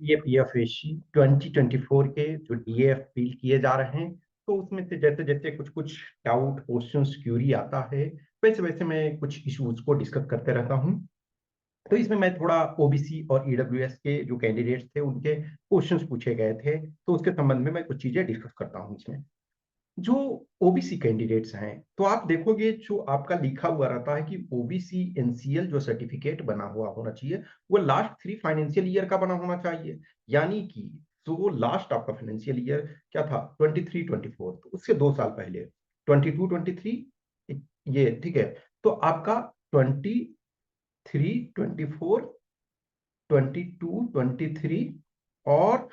ये पीएफएसी 2024 के जो डीएफ फील किए जा रहे हैं, तो उसमें से जैसे जैसे कुछ कुछ डाउट क्वेश्चन क्यूरी आता है, वैसे वैसे मैं कुछ इश्यूज को डिस्कस करते रहता हूँ। तो इसमें मैं थोड़ा ओबीसी और ईडब्ल्यूएस के जो कैंडिडेट्स थे उनके क्वेश्चंस पूछे गए थे, तो उसके संबंध में मैं कुछ चीजें डिस्कस करता हूँ इसमें। जो ओबीसी कैंडिडेट्स हैं, तो आप देखोगे जो आपका लिखा हुआ रहता है कि ओबीसी एनसीएल जो सर्टिफिकेट बना हुआ होना चाहिए, वो लास्ट 3 फाइनेंशियल ईयर का बना होना चाहिए। यानी कि जो लास्ट आपका फाइनेंशियल ईयर क्या था, 23-24, तो उससे 2 साल पहले 22-23, ये ठीक है। तो आपका 23-24, 22-23 और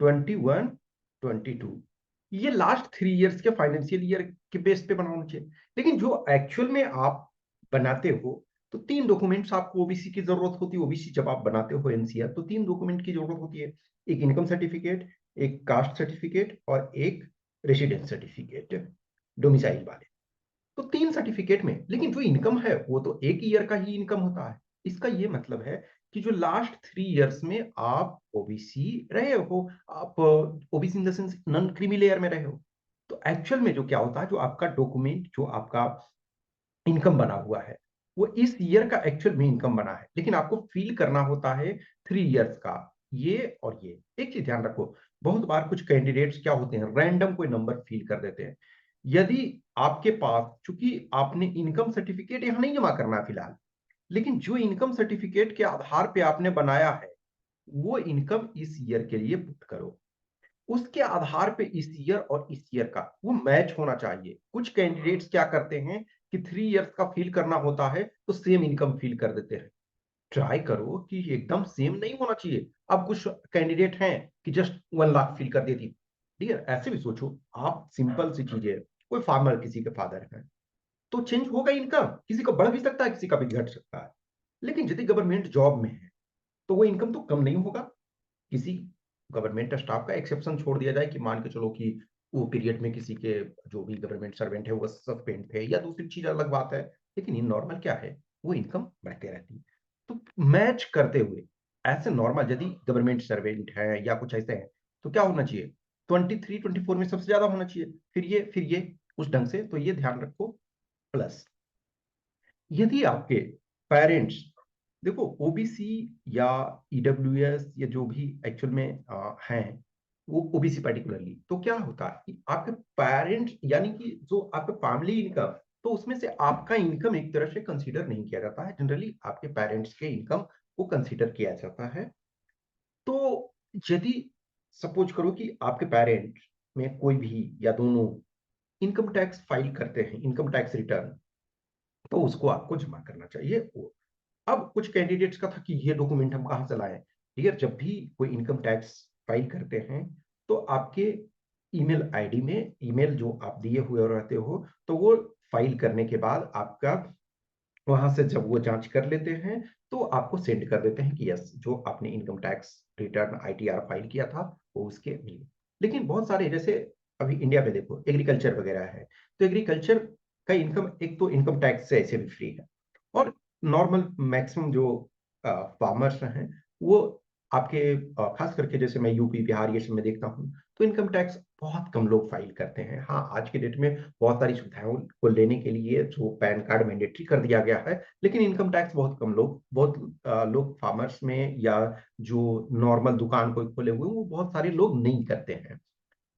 21-22, ये लास्ट 3 इयर्स के फाइनेंशियल ईयर के बेस पे बनाना चाहिए। लेकिन जो एक्चुअल में आप बनाते हो, तो 3 डॉक्यूमेंट्स आपको ओबीसी की जरूरत होती है। ओबीसी जब आप बनाते हो एनसीआर, तो 3 डॉक्यूमेंट की जरूरत होती है। एक इनकम सर्टिफिकेट, एक कास्ट सर्टिफिकेट और एक रेसिडेंस सर्टिफिकेट, डोमिसाइल वाले। तो 3 सर्टिफिकेट में, लेकिन जो इनकम है वो तो एक ईयर का ही इनकम होता है। इसका ये मतलब है कि जो लास्ट 3 इयर्स में आप ओबीसी रहे हो, आप OBC in the sense non creamy layer में रहे हो, तो एक्चुअल में जो क्या होता है, जो आपका डॉक्यूमेंट, जो आपका इनकम बना हुआ है, वो इस ईयर का एक्चुअल में इनकम बना है, लेकिन आपको फील करना होता है 3 इयर्स का। ये और ये एक चीज ध्यान रखो, बहुत बार कुछ कैंडिडेट्स क्या होते हैं, रैंडम कोई नंबर फील कर देते हैं। यदि आपके पास, चूंकि आपने इनकम सर्टिफिकेट यहां नहीं जमा करना है फिलहाल, लेकिन जो इनकम सर्टिफिकेट के आधार पे आपने बनाया है, वो इनकम इस ईयर के लिए पुट करो। उसके आधार पे इस ईयर और इस ईयर का वो मैच होना चाहिए। कुछ कैंडिडेट्स क्या करते हैं कि 3 इयर्स का फील करना होता है तो सेम इनकम फील कर देते हैं। ट्राई करो कि एकदम सेम नहीं होना चाहिए। अब कुछ कैंडिडेट हैं कि जस्ट 1 लाख फील कर देती, डियर ऐसे भी सोचो। आप सिंपल सी चीजें, कोई फार्मर, किसी के फादर हैं, तो चेंज होगा इनकम, किसी का बढ़ भी सकता है, किसी का भी घट सकता है। लेकिन यदि गवर्नमेंट जॉब में है, तो वो इनकम तो कम नहीं होगा। किसी गवर्नमेंट स्टाफ का एक्सेप्शन छोड़ दिया जाए कि मान के चलो कि वो पीरियड में किसी के जो भी गवर्नमेंट सर्वेंट है वो सस्पेंड थे या दूसरी चीज, अलग बात है। लेकिन इन नॉर्मल क्या है, वो इनकम बढ़ते रहती है। तो मैच करते हुए, ऐसे नॉर्मल यदि गवर्नमेंट सर्वेंट है या कुछ ऐसे है, तो क्या होना चाहिए, 23-24 में सबसे ज्यादा होना चाहिए, फिर ये उस ढंग से, तो ये ध्यान रखो। प्लस यदि आपके पेरेंट्स, देखो ओबीसी या ईडब्ल्यूएस या जो भी एक्चुअल में हैं, वो ओबीसी पर्टिकुलरली, तो क्या होता है कि आपके पेरेंट्स, यानी कि जो आपका फैमिली इनकम, तो उसमें से आपका इनकम एक तरह से कंसीडर नहीं किया जाता है। जनरली आपके पेरेंट्स के इनकम को कंसीडर किया जाता है। तो यदि सपोज करो कि आपके पेरेंट्स में कोई भी या दोनों इनकम टैक्स फाइल करते हैं, इनकम टैक्स रिटर्न, तो उसको आपको जमा करना चाहिए वो। अब कुछ कैंडिडेट्स का था कि ये डॉक्यूमेंट हम कहाँ से लाएं। ठीक है, जब भी कोई इनकम टैक्स फाइल करते हैं, तो आपके ईमेल आईडी में, ईमेल जो आप दिए हुए रहते हो, तो वो फाइल करने के बाद आपका वहां से जब वो जांच कर लेते हैं, तो आपको सेंड कर देते हैं कि यस, जो आपने income tax return ITR file किया था वो उसके मिले। लेकिन बहुत सारे, जैसे अभी इंडिया में देखो एग्रीकल्चर वगैरह है, तो एग्रीकल्चर का इनकम, एक तो इनकम टैक्स से ऐसे भी फ्री है, और नॉर्मल मैक्सिमम जो फार्मर्स हैं, वो आपके खास करके जैसे मैं यूपी बिहार ये सब में देखता हूँ, तो इनकम टैक्स बहुत कम लोग फाइल करते हैं। हाँ, आज के डेट में बहुत सारी सुविधाओं को लेने के लिए जो पैन कार्ड मैंडेटरी कर दिया गया है, लेकिन इनकम टैक्स बहुत लोग फार्मर्स में, या जो नॉर्मल दुकान कोई खोले हुए हैं, वो बहुत सारे लोग नहीं करते हैं।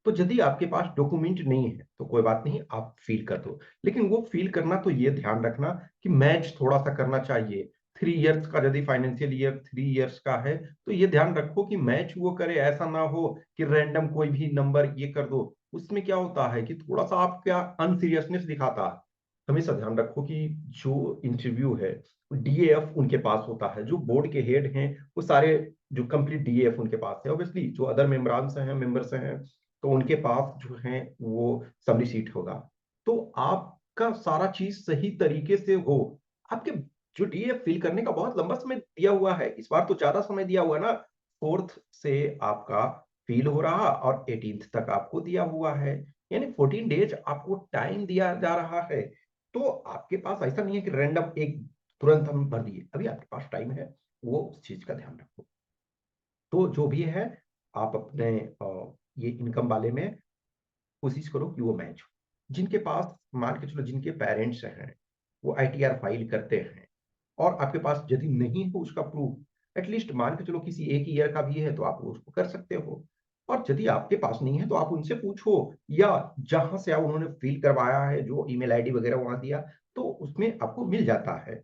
तो यदि आपके पास डॉक्यूमेंट नहीं है तो कोई बात नहीं, आप फील कर दो। लेकिन वो फील करना, तो ये ध्यान रखना कि मैच थोड़ा सा करना चाहिए। 3 इयर्स का यदि फाइनेंशियल ईयर 3 इयर्स का है, तो ये ध्यान रखो कि मैच वो करे, ऐसा ना हो कि रैंडम कोई भी नंबर ये कर दो। उसमें क्या होता है कि थोड़ा सा आपका अनसीरियसनेस दिखाता है। हमेशा ध्यान रखो कि जो इंटरव्यू है, डीएफ उनके पास होता है, जो बोर्ड के हेड हैं वो सारे, जो कंप्लीट डीएफ उनके पास है। ऑब्वियसली जो अदर मेंबर्स हैं, तो उनके पास जो है वो समरी सीट होगा। तो आपका सारा चीज सही तरीके से हो। आपके जो डीएफ फिल करने का बहुत लंबा समय दिया हुआ है, इस बार तो ज्यादा समय दिया हुआ है ना। 4th से आपका फील हो रहा और 18th तक आपको दिया हुआ है, यानी 14 डेज आपको टाइम दिया जा रहा है। तो आपके पास ऐसा नहीं है कि रैंडम एक तुरंत हम भर दिए, अभी आपके पास टाइम है। वो उस चीज का ध्यान रखो। तो जो भी है आप अपने ये इनकम वाले में कोशिश करो कि वो मैच हो। जिनके पास मान के चलो जिनके पेरेंट्स हैं वो आईटीआर फाइल करते हैं और आपके पास यदि नहीं हो उसका प्रूफ, एटलीस्ट मान के चलो किसी एक ईयर का भी है तो आप उसको कर सकते हो। और यदि आपके पास नहीं है तो आप उनसे पूछो, या जहां से आप उन्होंने फिल करवाया है जो ईमेल आईडी वगैरह वहां दिया तो उसमें आपको मिल जाता है।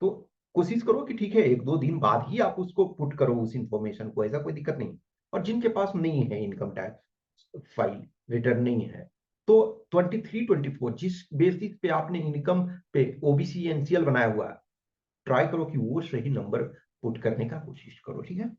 तो कोशिश करो कि ठीक है एक दो दिन बाद ही आप उसको पुट करो उस इंफॉर्मेशन को, ऐसा कोई दिक्कत नहीं। और जिनके पास नहीं है इनकम टैक्स फाइल रिटर्न नहीं है, तो 23-24 जिस बेसिस पे आपने इनकम पे ओबीसी एनसीएल बनाया हुआ है, ट्राई करो कि वो सही नंबर पुट करने का कोशिश करो, ठीक है।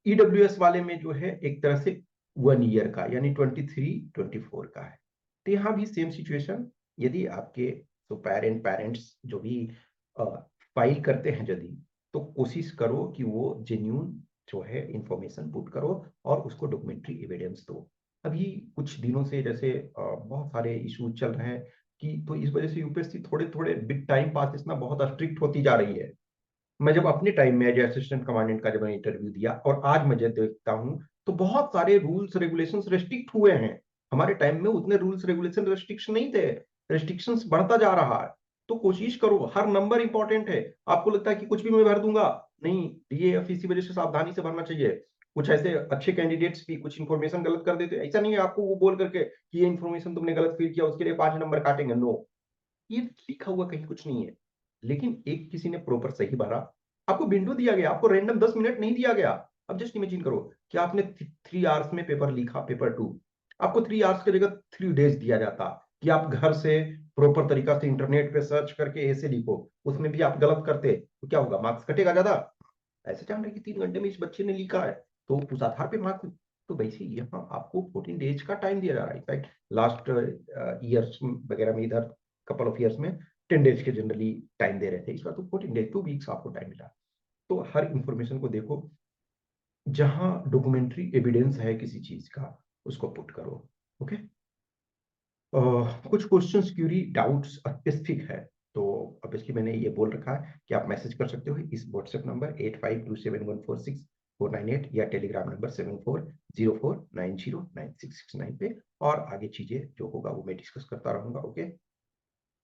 ईडब्ल्यूएस वाले में जो है एक तरह से 1 ईयर का यानी 23-24 का है। तो यहाँ भी सेम सिचुएशन, यदि आपके तो पेरेंट्स जो भी फाइल करते हैं यदि, तो कोशिश करो कि वो जेन्यून जो है इंफॉर्मेशन पुट करो और उसको डॉक्यूमेंट्री एविडेंस दो। अभी कुछ दिनों से जैसे बहुत सारे इश्यूज चल रहे हैं कि, तो इस वजह से यूपीएससी थोड़े थोड़े बिग टाइम पास इतना बहुत स्ट्रिक्ट होती जा रही है। मैं जब अपने टाइम में एज असिस्टेंट कमांडेंट का जब मैंने इंटरव्यू दिया और आज मैं जब देखता हूँ तो बहुत सारे रूल्स रेगुलेशंस रेस्ट्रिक्ट हुए हैं। हमारे टाइम में उतने रूल्स रेगुलेशन रेस्ट्रिक्शन नहीं थे, रेस्ट्रिक्शंस बढ़ता जा रहा है। तो कोशिश करो, हर नंबर इंपॉर्टेंट है। आपको लगता है कि कुछ भी मैं भर दूंगा, नहीं, डीएएफ इसी वजह से सावधानी से भरना चाहिए। कुछ ऐसे अच्छे कैंडिडेट्स भी कुछ इन्फॉर्मेशन गलत कर देते, ऐसा नहीं है आपको वो बोल करके कि ये इन्फॉर्मेशन तुमने गलत फिल किया उसके लिए 5 नंबर काटेंगे, नो, ये लिखा हुआ कहीं कुछ नहीं है। लेकिन एक किसी ने प्रॉपर सही भरा, आपको विंडो दिया गया, आपको रैंडम 10 मिनट नहीं दिया गया। अब जस्ट इमेजिन करो कि आपने 3 आवर्स में पेपर लिखा, पेपर 2, आपको 3 आवर्स की जगह 3 डेज दिया जाता कि आप घर से प्रॉपर तरीका से इंटरनेट पे सर्च करके ऐसे लिखो, उसमें भी आप गलत करते तो क्या होगा, मार्क्स कटेगा ज्यादा। ऐसे जान रहे कि 3 घंटे में इस बच्चे ने लिखा है तो उस आधार पे मार्क्स। तो वैसे यहाँ आपको 14 डेज का टाइम दिया जा रहा है। इनफैक्ट लास्ट ईयर्स वगैरह में इधर कपल ऑफ ईयर्स में 10 डेज के जनरली टाइम दे रहे थे, इस बार तो 14 डेज 2 वीक्स आपको टाइम मिला। तो हर इंफॉर्मेशन को देखो, जहां डॉक्यूमेंट्री एविडेंस है किसी चीज का उसको पुट करो। ओके। कुछ क्वेश्चंस क्यूरी डाउट्स स्पेसिफिक है तो अब इसकी मैंने ये बोल रखा है कि आप मैसेज कर सकते हो इस व्हाट्सएप नंबर 8527146498 या टेलीग्राम नंबर 7404909669 पे, और आगे चीजें जो होगा वो मैं डिस्कस करता रहूंगा। ओके।